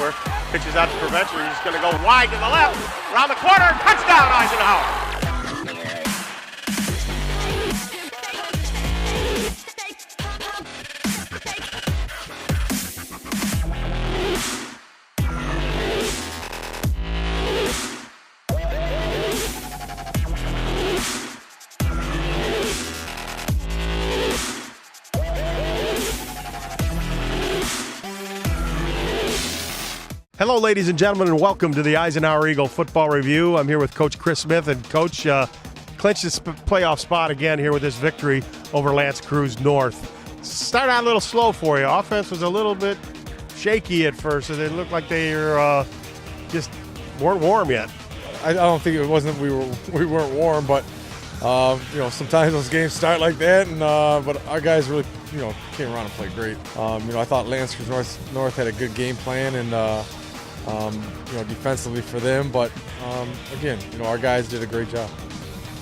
receiver. Pitches out to prevention. He's going to go wide to the left. Around the corner. Touchdown, Eisenhower. Hello, ladies and gentlemen, and welcome to the Eisenhower Eagle Football Review. I'm here with Coach Chris Smith, and Coach clinched his playoff spot again here with this victory over Lance Creuse North. Started out a little slow for you. Offense was a little bit shaky at first, and it looked like they were just weren't warm yet. I don't think it wasn't we weren't warm, but sometimes those games start like that, and but our guys really came around and played great. I thought Lance Creuse North had a good game plan, and defensively for them, but again, our guys did a great job.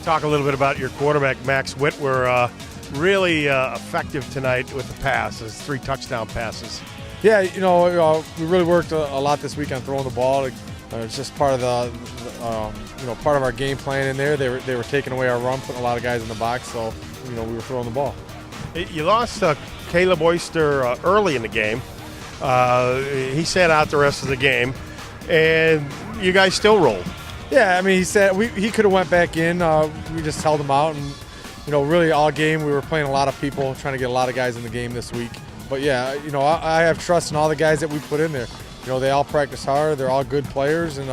Talk a little bit about your quarterback, Max Whitwer, really effective tonight with the passes, 3 touchdown passes. Yeah, we really worked a lot this week on throwing the ball. It's just part of part of our game plan in there. They were taking away our run, putting a lot of guys in the box, so we were throwing the ball. You lost Caleb Oyster early in the game. He sat out the rest of the game, and you guys still rolled. Yeah, I mean, he said he could have went back in. We just held him out, and really all game we were playing a lot of people, trying to get a lot of guys in the game this week. But yeah, I have trust in all the guys that we put in there. They all practice hard. They're all good players, and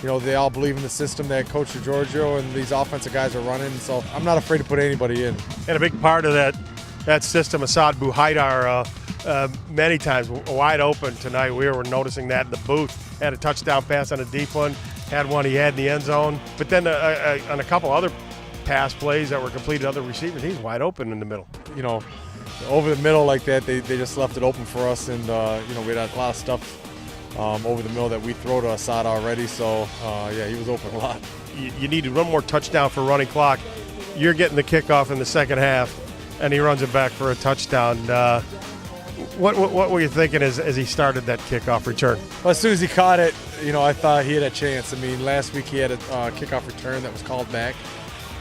they all believe in the system that Coach DeGiorgio and these offensive guys are running. So I'm not afraid to put anybody in. And a big part of that system, Assad Buhaidar, many times wide open tonight. We were noticing that in the booth. Had a touchdown pass on a deep one. Had one he had in the end zone. But then on a couple other pass plays that were completed to other receivers, he's wide open in the middle. Over the middle like that, they just left it open for us. And, we had a lot of stuff over the middle that we throw to Assad already. So, he was open a lot. You needed one more touchdown for running clock. You're getting the kickoff in the second half, and he runs it back for a touchdown. What were you thinking as he started that kickoff return? Well, as soon as he caught it, I thought he had a chance. I mean, last week he had a kickoff return that was called back.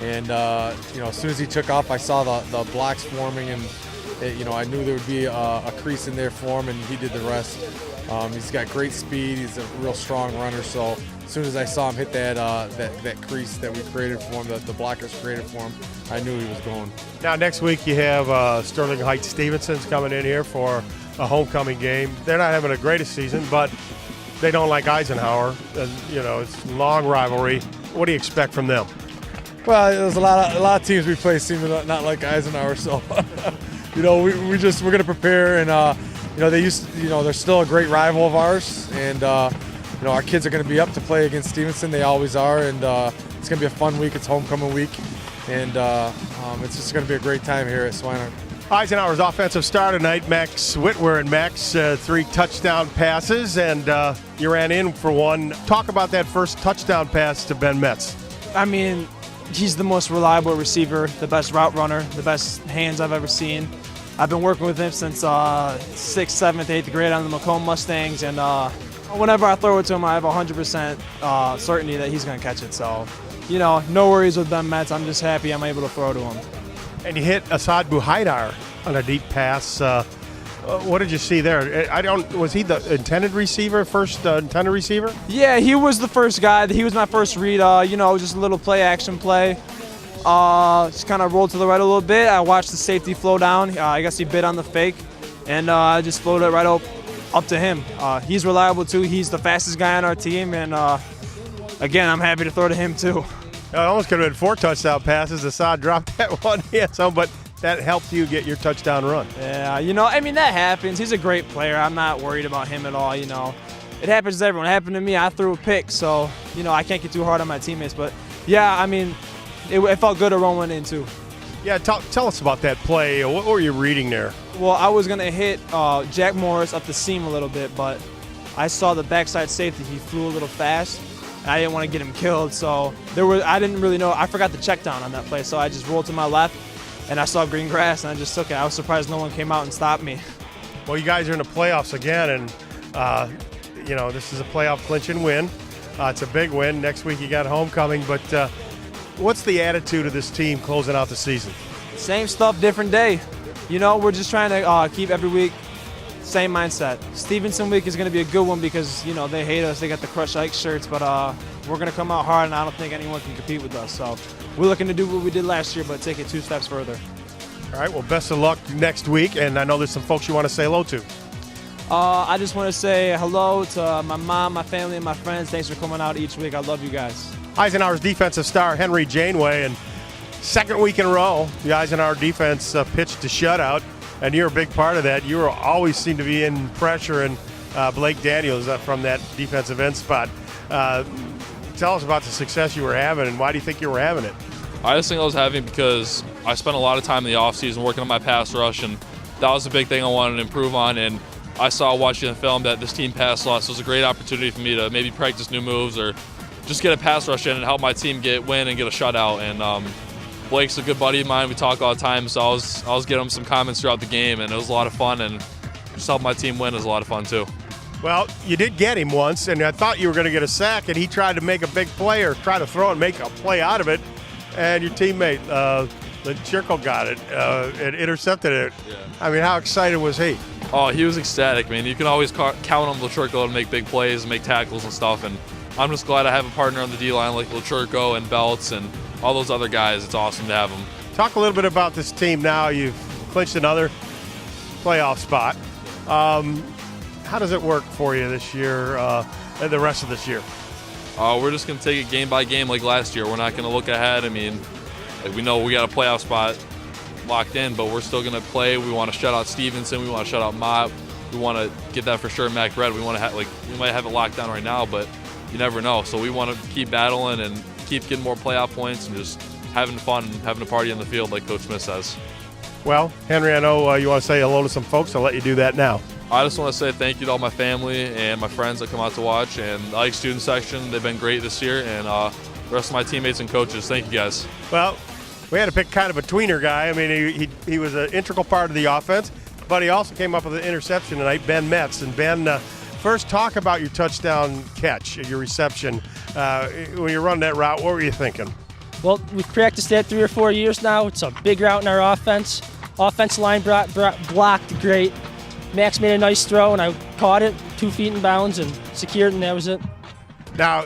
And, as soon as he took off, I saw the blocks forming, and, I knew there would be a crease in there for him, and he did the rest. He's got great speed. He's a real strong runner. So as soon as I saw him hit that crease that we created for him, the blockers created for him, I knew he was going. Now, next week you have Sterling Heights Stevenson's coming in here for a homecoming game. They're not having the greatest season, but they don't like Eisenhower. And, it's a long rivalry. What do you expect from them? Well, there's a lot of teams we play seem to not like Eisenhower, so we're going to prepare, and they're still a great rival of ours, and our kids are going to be up to play against Stevenson. They always are, and it's going to be a fun week. It's homecoming week, and it's just going to be a great time here at Swinehurst. Eisenhower's offensive star tonight, Max Whitwer, and Max 3 touchdown passes, and you ran in for one. Talk about that first touchdown pass to Ben Metz. I mean, he's the most reliable receiver, the best route runner, the best hands I've ever seen. I've been working with him since 6th, 7th, 8th grade on the Macomb Mustangs, and whenever I throw it to him, I have 100% certainty that he's going to catch it. So, no worries with Ben Metz. I'm just happy I'm able to throw to him. And you hit Assad Buhaidar on a deep pass. What did you see there? Was he the intended receiver, first intended receiver? Yeah, he was the first guy. He was my first read. Just a little play action play. Just kind of rolled to the right a little bit. I watched the safety flow down. I guess he bit on the fake, and I just floated it right up to him. He's reliable too. He's the fastest guy on our team, and again, I'm happy to throw to him too. It almost could have been 4 touchdown passes. Assad dropped that one, but that helped you get your touchdown run. Yeah, that happens. He's a great player. I'm not worried about him at all. It happens to everyone. It happened to me. I threw a pick, so I can't get too hard on my teammates. But yeah, it felt good to run one in too. Yeah, tell us about that play. What were you reading there? Well, I was gonna hit Jack Morris up the seam a little bit, but I saw the backside safety. He flew a little fast. I didn't want to get him killed, so I didn't really know. I forgot the check down on that play, so I just rolled to my left, and I saw green grass, and I just took it. I was surprised no one came out and stopped me. Well, you guys are in the playoffs again, and this is a playoff clinching win. It's a big win. Next week you got homecoming, but what's the attitude of this team closing out the season? Same stuff, different day. We're just trying to keep every week same mindset. Stevenson week is going to be a good one because, they hate us. They got the Crush Ike shirts, but we're going to come out hard, and I don't think anyone can compete with us. So we're looking to do what we did last year, but take it 2 steps further. All right, well, best of luck next week, and I know there's some folks you want to say hello to. I just want to say hello to my mom, my family, and my friends. Thanks for coming out each week. I love you guys. Eisenhower's defensive star, Henry Janeway, and second week in a row, the Eisenhower defense pitched a shutout, and you're a big part of that. You always seem to be in pressure, and Blake Daniels from that defensive end spot. Tell us about the success you were having, and why do you think you were having it? I just think I was having it because I spent a lot of time in the offseason working on my pass rush, and that was a big thing I wanted to improve on. And I saw watching the film that this team pass loss was a great opportunity for me to maybe practice new moves or just get a pass rush in and help my team win and get a shutout. And Blake's a good buddy of mine. We talk all the time, so I was getting him some comments throughout the game, and it was a lot of fun. And just helping my team win is a lot of fun too. Well, you did get him once, and I thought you were going to get a sack, and he tried to make a big play or try to throw and make a play out of it, and your teammate, the Chirko, got it and intercepted it. Yeah. I mean, how excited was he? Oh, he was ecstatic, man. You can always count on Chirko to make big plays and make tackles and stuff, and I'm just glad I have a partner on the D-line like Chirko and Belts and all those other guys. It's awesome to have them. Talk a little bit about this team now. You've clinched another playoff spot. How does it work for you this year and the rest of this year? We're just going to take it game by game like last year. We're not going to look ahead. I mean, we know we got a playoff spot locked in, but we're still going to play. We want to shut out Stevenson. We want to shut out Mott. We want to get that for sure. Mac Red. We want to we might have it locked down right now, but you never know. So we want to keep battling and keep getting more playoff points and just having fun and having a party on the field like Coach Smith says. Well, Henry, I know you want to say hello to some folks. I'll let you do that now. I just want to say thank you to all my family and my friends that come out to watch, and the Ike student section. They've been great this year, and the rest of my teammates and coaches. Thank you, guys. Well, we had to pick kind of a tweener guy. I mean, he was an integral part of the offense, but he also came up with an interception tonight, Ben Metz. And Ben, first talk about your touchdown catch, your reception. When you run that route, what were you thinking? Well, we've practiced that 3 or 4 years now. It's a big route in our offense. Offensive line blocked great. Max made a nice throw, and I caught it 2 feet in bounds and secured, and that was it. Now,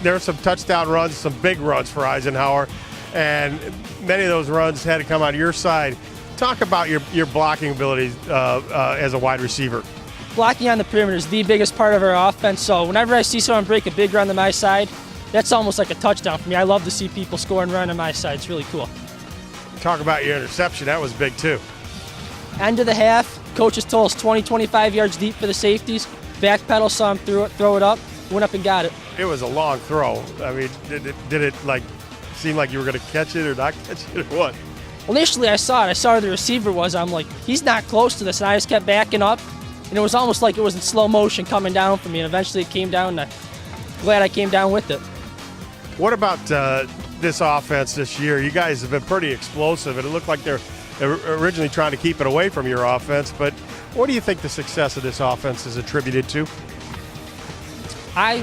there are some touchdown runs, some big runs for Eisenhower, and many of those runs had to come out of your side. Talk about your blocking abilities as a wide receiver. Blocking on the perimeter is the biggest part of our offense, so whenever I see someone break a big run to my side, that's almost like a touchdown for me. I love to see people score and run on my side. It's really cool. Talk about your interception. That was big, too. End of the half, coaches told us 20, 25 yards deep for the safeties. Backpedal, saw him throw it up, went up and got it. It was a long throw. I mean, did it seem like you were going to catch it or not catch it or what? Well, initially I saw it. I saw where the receiver was. I'm like, he's not close to this. And I just kept backing up. And it was almost like it was in slow motion coming down for me. And eventually it came down, and I'm glad I came down with it. What about this offense this year? You guys have been pretty explosive, and it looked like they're originally trying to keep it away from your offense. But what do you think the success of this offense is attributed to? I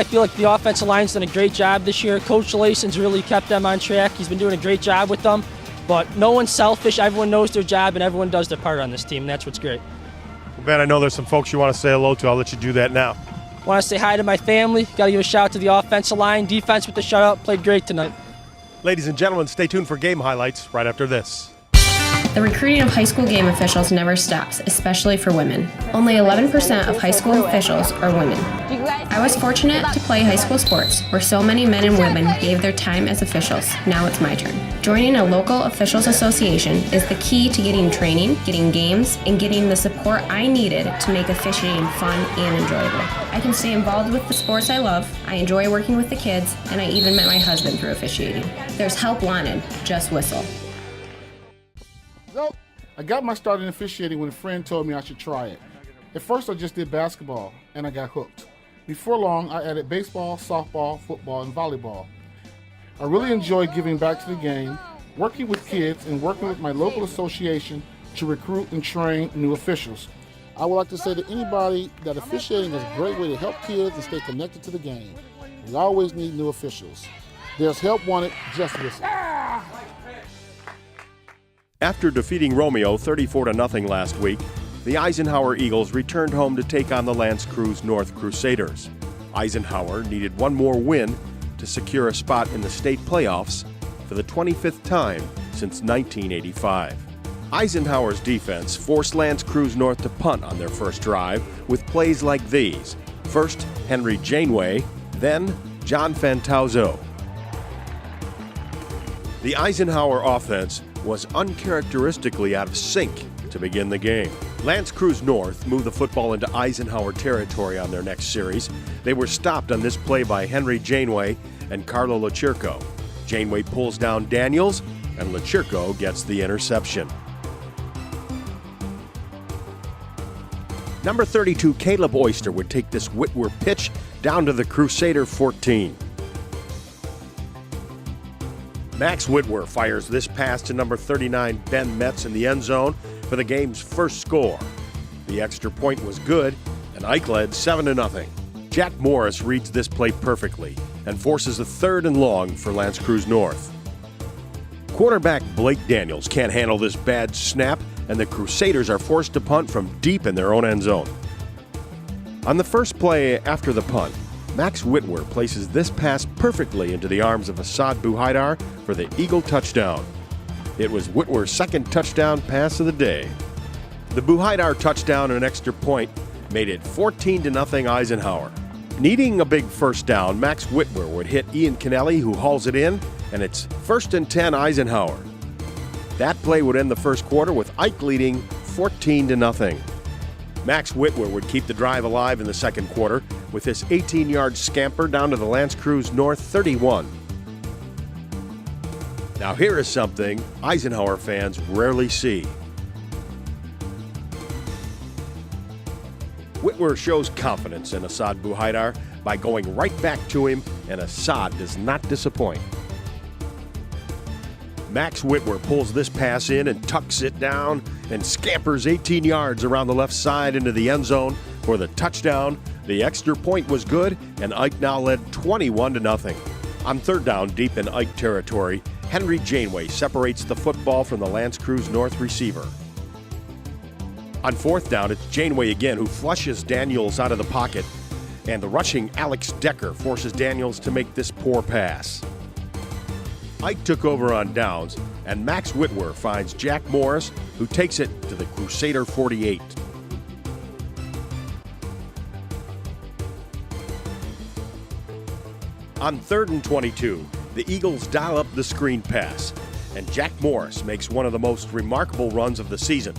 feel like the offensive line's done a great job this year. Coach Lason's really kept them on track. He's been doing a great job with them. But no one's selfish. Everyone knows their job, and everyone does their part on this team, and that's what's great. Well, Ben, I know there's some folks you want to say hello to. I'll let you do that now. Want to say hi to my family. Got to give a shout out to the offensive line. Defense with the shutout. Played great tonight. Ladies and gentlemen, stay tuned for game highlights right after this. The recruiting of high school game officials never stops, especially for women. Only 11% of high school officials are women. I was fortunate to play high school sports, where so many men and women gave their time as officials. Now it's my turn. Joining a local officials association is the key to getting training, getting games, and getting the support I needed to make officiating fun and enjoyable. I can stay involved with the sports I love, I enjoy working with the kids, and I even met my husband through officiating. There's help wanted, just whistle. So, I got my start in officiating when a friend told me I should try it. At first I just did basketball, and I got hooked. Before long, I added baseball, softball, football, and volleyball. I really enjoy giving back to the game, working with kids, and working with my local association to recruit and train new officials. I would like to say to anybody that officiating is a great way to help kids and stay connected to the game. We always need new officials. There's help wanted, just listen. After defeating Romeo 34-0 last week, the Eisenhower Eagles returned home to take on the L'Anse Creuse North Crusaders. Eisenhower needed one more win to secure a spot in the state playoffs for the 25th time since 1985. Eisenhower's defense forced L'Anse Creuse North to punt on their first drive with plays like these. First, Henry Janeway, then John Fantauzo. The Eisenhower offense was uncharacteristically out of sync to begin the game. L'Anse Creuse North moved the football into Eisenhower territory on their next series. They were stopped on this play by Henry Janeway and Carlo Lachirco. Janeway pulls down Daniels, and Lachirco gets the interception. Number 32, Caleb Oyster, would take this Whitwer pitch down to the Crusader 14. Max Whitwer fires this pass to number 39, Ben Metz, in the end zone for the game's first score. The extra point was good, and Ike led 7-0. Jack Morris reads this play perfectly and forces a 3rd and long for L'Anse Creuse North. Quarterback Blake Daniels can't handle this bad snap, and the Crusaders are forced to punt from deep in their own end zone. On the first play after the punt, Max Whitwer places this pass perfectly into the arms of Assad Bouhaidar for the Eagle touchdown. It was Whitwer's second touchdown pass of the day. The Bouhaidar touchdown and an extra point made it 14-0 Eisenhower. Needing a big first down, Max Whitwer would hit Ian Kennelly, who hauls it in, and it's 1st and 10 Eisenhower. That play would end the first quarter with Ike leading 14-0. Max Whitwer would keep the drive alive in the second quarter with this 18-yard scamper down to the L'Anse Creuse North 31. Now here is something Eisenhower fans rarely see. Whitwer shows confidence in Assad Bouhaidar by going right back to him, and Assad does not disappoint. Max Whitwer pulls this pass in and tucks it down and scampers 18 yards around the left side into the end zone for the touchdown. The extra point was good, and Ike now led 21-0. On 3rd down, deep in Ike territory, Henry Janeway separates the football from the L'Anse Creuse North receiver. On 4th down, it's Janeway again who flushes Daniels out of the pocket, and the rushing Alex Decker forces Daniels to make this poor pass. Ike took over on downs, and Max Whitwer finds Jack Morris, who takes it to the Crusader 48. On 3rd and 22, the Eagles dial up the screen pass, and Jack Morris makes one of the most remarkable runs of the season.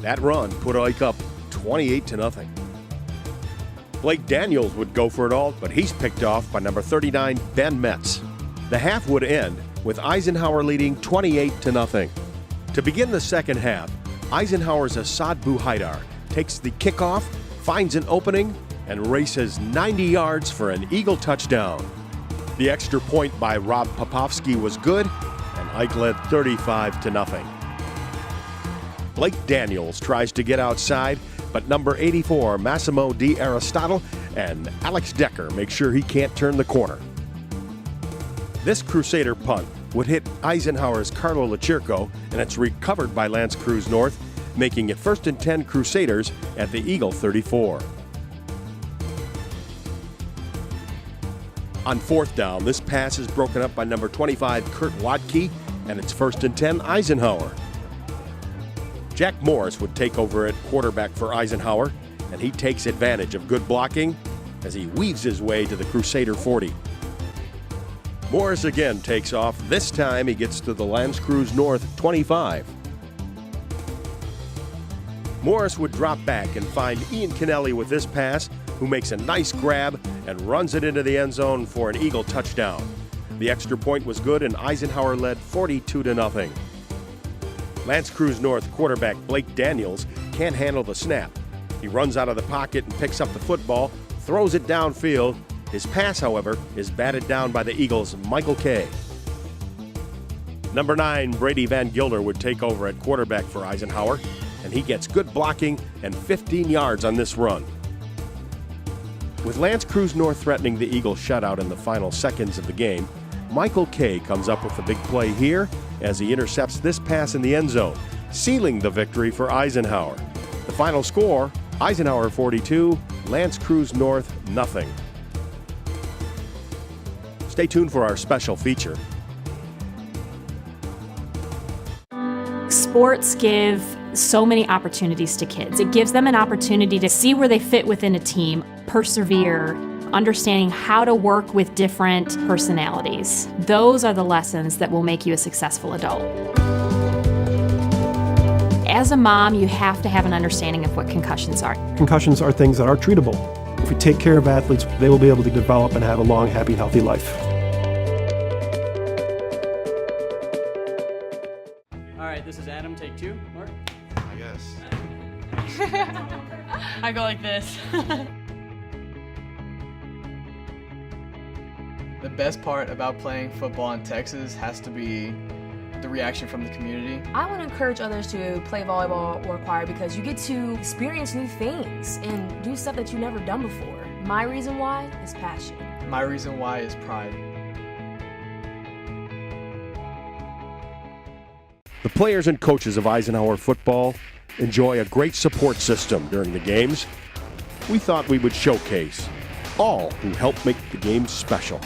That run put Ike up 28-0. Blake Daniels would go for it all, but he's picked off by number 39, Ben Metz. The half would end with Eisenhower leading 28-0. To begin the second half, Eisenhower's Assad Bouhaidar takes the kickoff, finds an opening, and races 90 yards for an Eagle touchdown. The extra point by Rob Popovsky was good, and Ike led 35-0. Blake Daniels tries to get outside, but number 84, Massimo Di Aristotle, and Alex Decker make sure he can't turn the corner. This Crusader punt would hit Eisenhower's Carlo Lachirco, and it's recovered by L'Anse Creuse North, making it 1st and 10 Crusaders at the Eagle 34. On 4th down, this pass is broken up by number 25, Kurt Watke, and it's 1st and 10 Eisenhower. Jack Morris would take over at quarterback for Eisenhower, and he takes advantage of good blocking as he weaves his way to the Crusader 40. Morris again takes off. This time he gets to the L'Anse Creuse North 25. Morris would drop back and find Ian Kennelly with this pass, who makes a nice grab and runs it into the end zone for an Eagle touchdown. The extra point was good, and Eisenhower led 42-0. L'Anse Creuse North quarterback Blake Daniels can't handle the snap. He runs out of the pocket and picks up the football, throws it downfield. His pass, however, is batted down by the Eagles' Michael Kay. Number 9, Brady Van Gilder would take over at quarterback for Eisenhower, and he gets good blocking and 15 yards on this run. With Lance Creuse North threatening the Eagles shutout in the final seconds of the game, Michael Kay comes up with the big play here as he intercepts this pass in the end zone, sealing the victory for Eisenhower. The final score, Eisenhower 42, Lance Creuse North nothing. Stay tuned for our special feature. Sports give so many opportunities to kids. It gives them an opportunity to see where they fit within a team, persevere, understanding how to work with different personalities. Those are the lessons that will make you a successful adult. As a mom, you have to have an understanding of what concussions are. Concussions are things that are treatable. If we take care of athletes, they will be able to develop and have a long, happy, healthy life. All right, this is Adam, take 2. Mark? I guess. I go like this. The best part about playing football in Texas has to be the reaction from the community. I want to encourage others to play volleyball or choir because you get to experience new things and do stuff that you've never done before. My reason why is passion. My reason why is pride. The players and coaches of Eisenhower football enjoy a great support system during the games. We thought we would showcase all who help make the games special.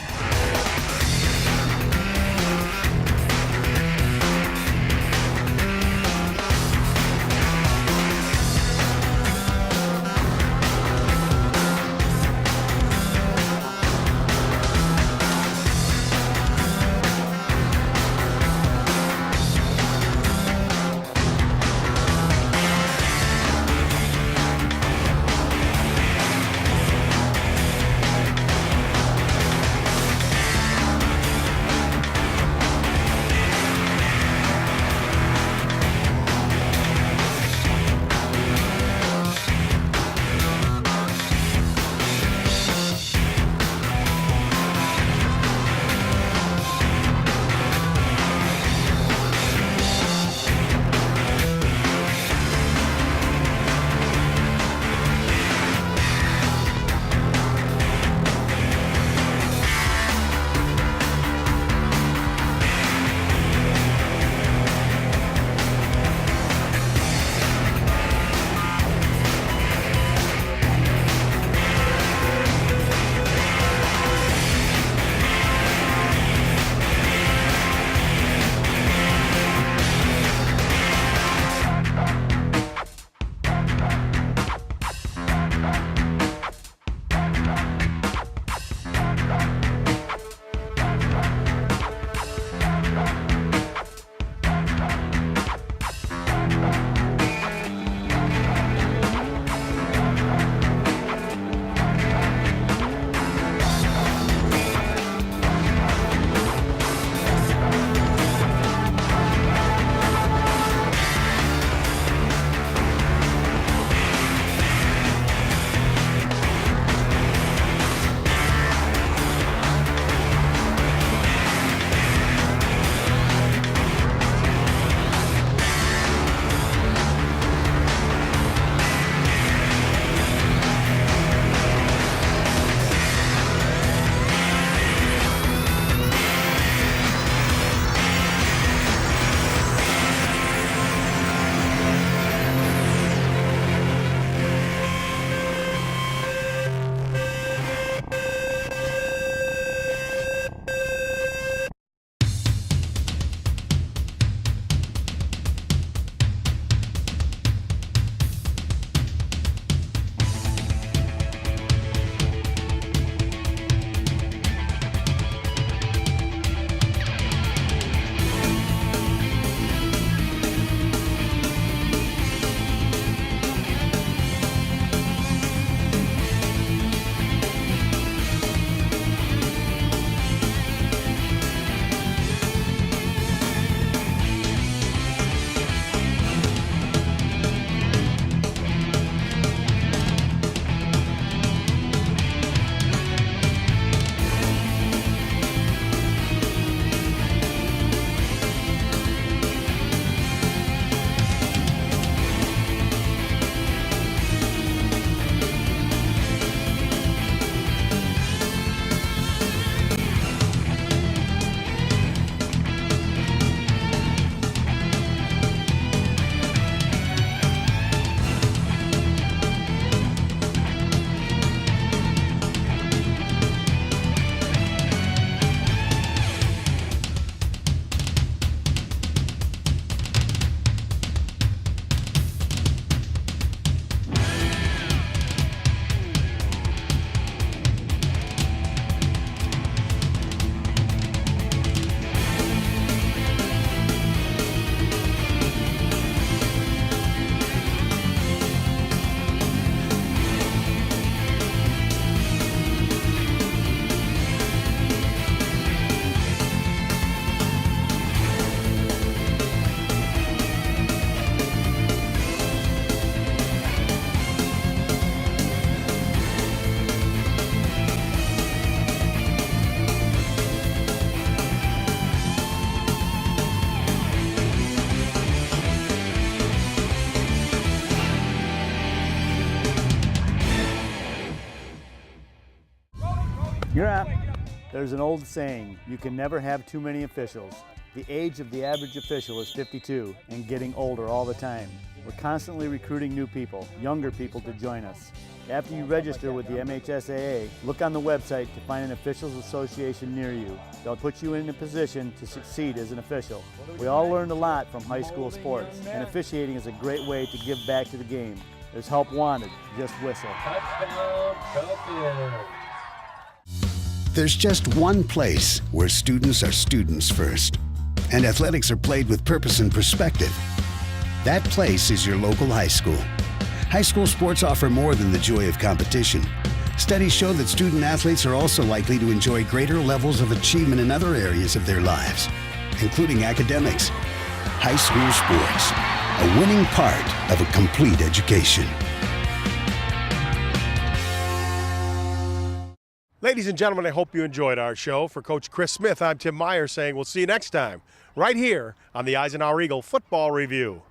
You're up. There's an old saying, you can never have too many officials. The age of the average official is 52 and getting older all the time. We're constantly recruiting new people, younger people to join us. After you register with the MHSAA, look on the website to find an officials association near you. They'll put you in a position to succeed as an official. We all learned a lot from high school sports, and officiating is a great way to give back to the game. There's help wanted, just whistle. There's just one place where students are students first, and athletics are played with purpose and perspective. That place is your local high school. High school sports offer more than the joy of competition. Studies show that student athletes are also likely to enjoy greater levels of achievement in other areas of their lives, including academics. High school sports, a winning part of a complete education. Ladies and gentlemen, I hope you enjoyed our show. For Coach Chris Smith, I'm Tim Meyer saying we'll see you next time, right here on the Eisenhower Eagle Football Review.